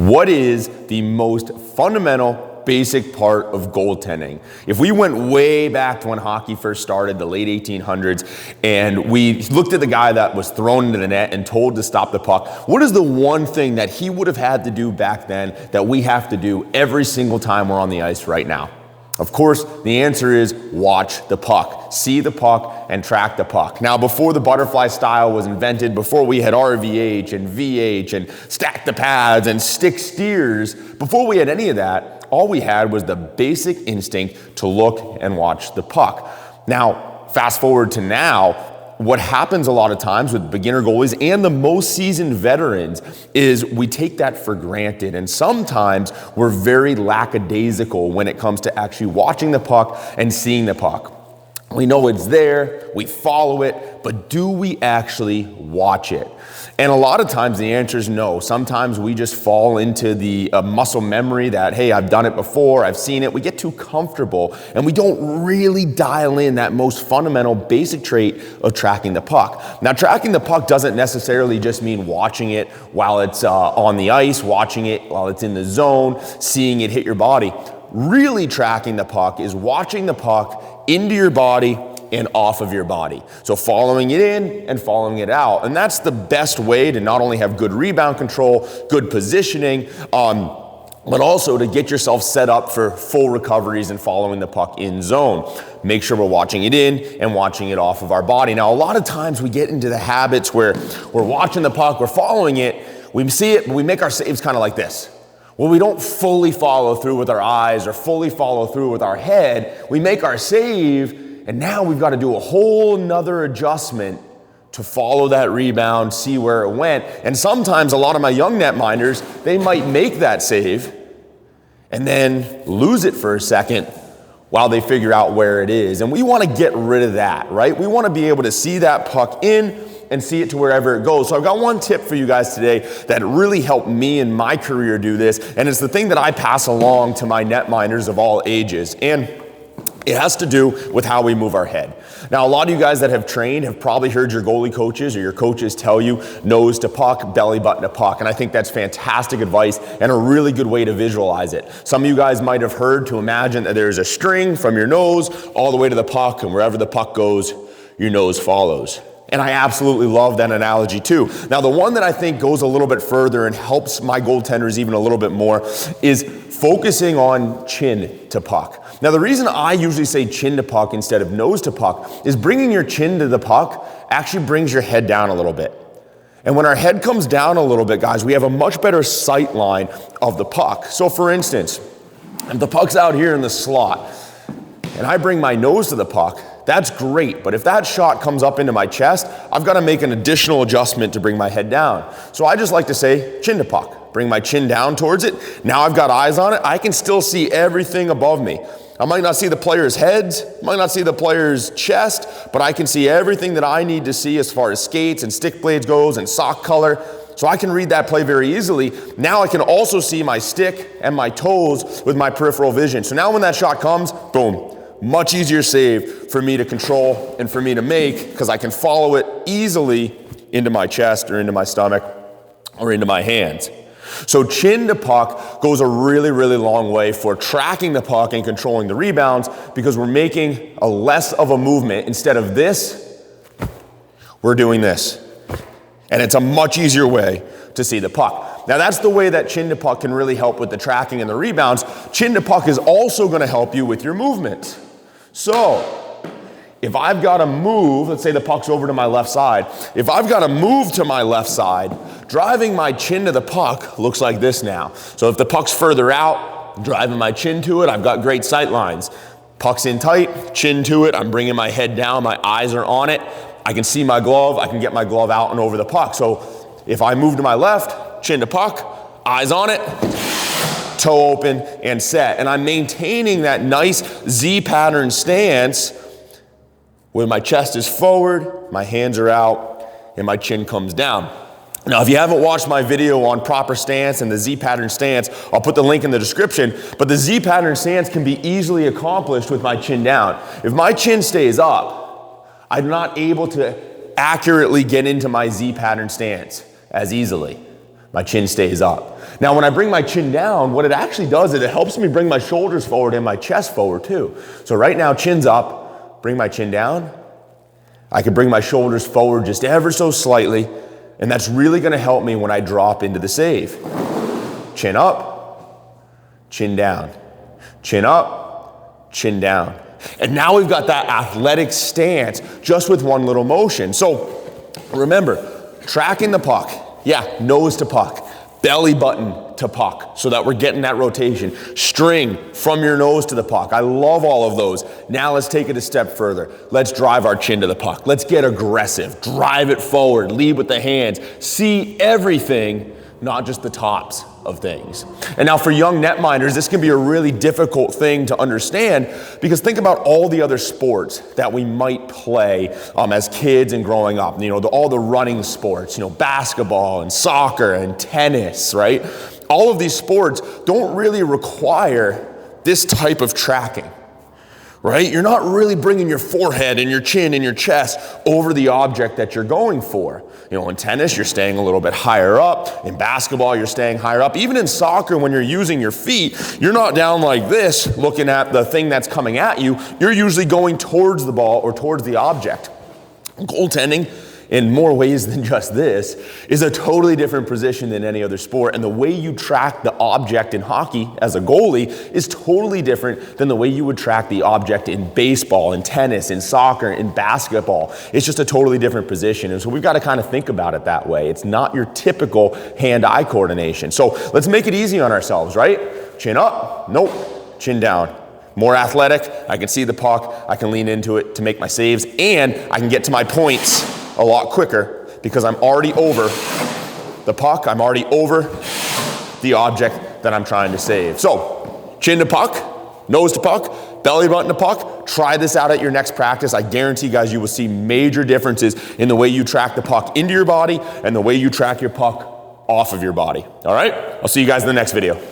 What is the most fundamental basic part of goaltending? If we went way back to when hockey first started, the late 1800s, and we looked at the guy that was thrown into the net and told to stop the puck, what is the one thing that he would have had to do back then that we have to do every single time we're on the ice right now? Of course, the answer is watch the puck. See the puck and track the puck. Now, before the butterfly style was invented, before we had RVH and VH and stack the pads and stick steers, before we had any of that, all we had was the basic instinct to look and watch the puck. Now, fast forward to now, what happens a lot of times with beginner goalies and the most seasoned veterans is we take that for granted. And sometimes we're very lackadaisical when it comes to actually watching the puck and seeing the puck. We know it's there, we follow it, but do we actually watch it? And a lot of times the answer is no. Sometimes we just fall into the muscle memory that, hey, I've done it before, I've seen it. We get too comfortable and we don't really dial in that most fundamental basic trait of tracking the puck. Now, tracking the puck doesn't necessarily just mean watching it while it's on the ice, watching it while it's in the zone, seeing it hit your body. Really tracking the puck is watching the puck into your body and off of your body. So following it in and following it out. And that's the best way to not only have good rebound control, good positioning, but also to get yourself set up for full recoveries and following the puck in zone. Make sure we're watching it in and watching it off of our body. Now, a lot of times we get into the habits where we're watching the puck, we're following it, we see it, but we make our saves kind of like this. Well, we don't fully follow through with our eyes or fully follow through with our head. We make our save, and now we've got to do a whole nother adjustment to follow that rebound, see where it went. And sometimes a lot of my young netminders, they might make that save and then lose it for a second while they figure out where it is. And we want to get rid of that, right? We want to be able to see that puck in and see it to wherever it goes. So I've got one tip for you guys today that really helped me in my career do this. And it's the thing that I pass along to my netminders of all ages. And it has to do with how we move our head. Now, a lot of you guys that have trained have probably heard your goalie coaches or your coaches tell you nose to puck, belly button to puck. And I think that's fantastic advice and a really good way to visualize it. Some of you guys might have heard to imagine that there's a string from your nose all the way to the puck, and wherever the puck goes, your nose follows. And I absolutely love that analogy too. Now, the one that I think goes a little bit further and helps my goaltenders even a little bit more is focusing on chin to puck. Now, the reason I usually say chin to puck instead of nose to puck is bringing your chin to the puck actually brings your head down a little bit. And when our head comes down a little bit, guys, we have a much better sight line of the puck. So for instance, if the puck's out here in the slot and I bring my nose to the puck, that's great, but if that shot comes up into my chest, I've got to make an additional adjustment to bring my head down. So I just like to say chin to puck. Bring my chin down towards it. Now I've got eyes on it. I can still see everything above me. I might not see the players' heads, might not see the players' chest, but I can see everything that I need to see as far as skates and stick blades goes and sock color. So I can read that play very easily. Now I can also see my stick and my toes with my peripheral vision. So now when that shot comes, boom. Much easier save for me to control and for me to make because I can follow it easily into my chest or into my stomach or into my hands. So chin to puck goes a really, really long way for tracking the puck and controlling the rebounds because we're making a less of a movement. Instead of this, we're doing this. And it's a much easier way to see the puck. Now that's the way that chin to puck can really help with the tracking and the rebounds. Chin to puck is also going to help you with your movement. So, if I've got to move, let's say the puck's over to my left side. If I've got to move to my left side, driving my chin to the puck looks like this now. So if the puck's further out, driving my chin to it, I've got great sight lines. Puck's in tight, chin to it, I'm bringing my head down, my eyes are on it. I can see my glove, I can get my glove out and over the puck. So if I move to my left, chin to puck, eyes on it, toe open and set. And I'm maintaining that nice Z pattern stance where my chest is forward, my hands are out, and my chin comes down. Now, if you haven't watched my video on proper stance and the Z pattern stance, I'll put the link in the description, but the Z pattern stance can be easily accomplished with my chin down. If my chin stays up, I'm not able to accurately get into my Z pattern stance as easily. My chin stays up. Now, when I bring my chin down, what it actually does is it helps me bring my shoulders forward and my chest forward too. So right now, chin's up, bring my chin down. I can bring my shoulders forward just ever so slightly, and that's really gonna help me when I drop into the save. Chin up, chin down. Chin up, chin down. And now we've got that athletic stance just with one little motion. So remember, tracking the puck, nose to puck, belly button to puck, so that we're getting that rotation. String from your nose to the puck. I love all of those. Now let's take it a step further. Let's drive our chin to the puck. Let's get aggressive. Drive it forward. Lead with the hands. See everything, not just the tops of things. And now for young netminders, this can be a really difficult thing to understand, because think about all the other sports that we might play as kids and growing up. You know, all the running sports, you know, basketball and soccer and tennis, right? All of these sports don't really require this type of tracking. Right? You're not really bringing your forehead and your chin and your chest over the object that you're going for. You know, in tennis, you're staying a little bit higher up. In basketball, you're staying higher up. Even in soccer, when you're using your feet, you're not down like this looking at the thing that's coming at you. You're usually going towards the ball or towards the object. Goaltending, in more ways than just this, is a totally different position than any other sport. And the way you track the object in hockey as a goalie is totally different than the way you would track the object in baseball, in tennis, in soccer, in basketball. It's just a totally different position. And so we've got to kind of think about it that way. It's not your typical hand-eye coordination. So let's make it easy on ourselves, right? Chin up, nope, chin down. More athletic, I can see the puck, I can lean into it to make my saves, and I can get to my points a lot quicker because I'm already over the puck, I'm already over the object that I'm trying to save. So, chin to puck, nose to puck, belly button to puck. Try this out at your next practice. I guarantee, guys, you will see major differences in the way you track the puck into your body and the way you track your puck off of your body. All right? I'll see you guys in the next video.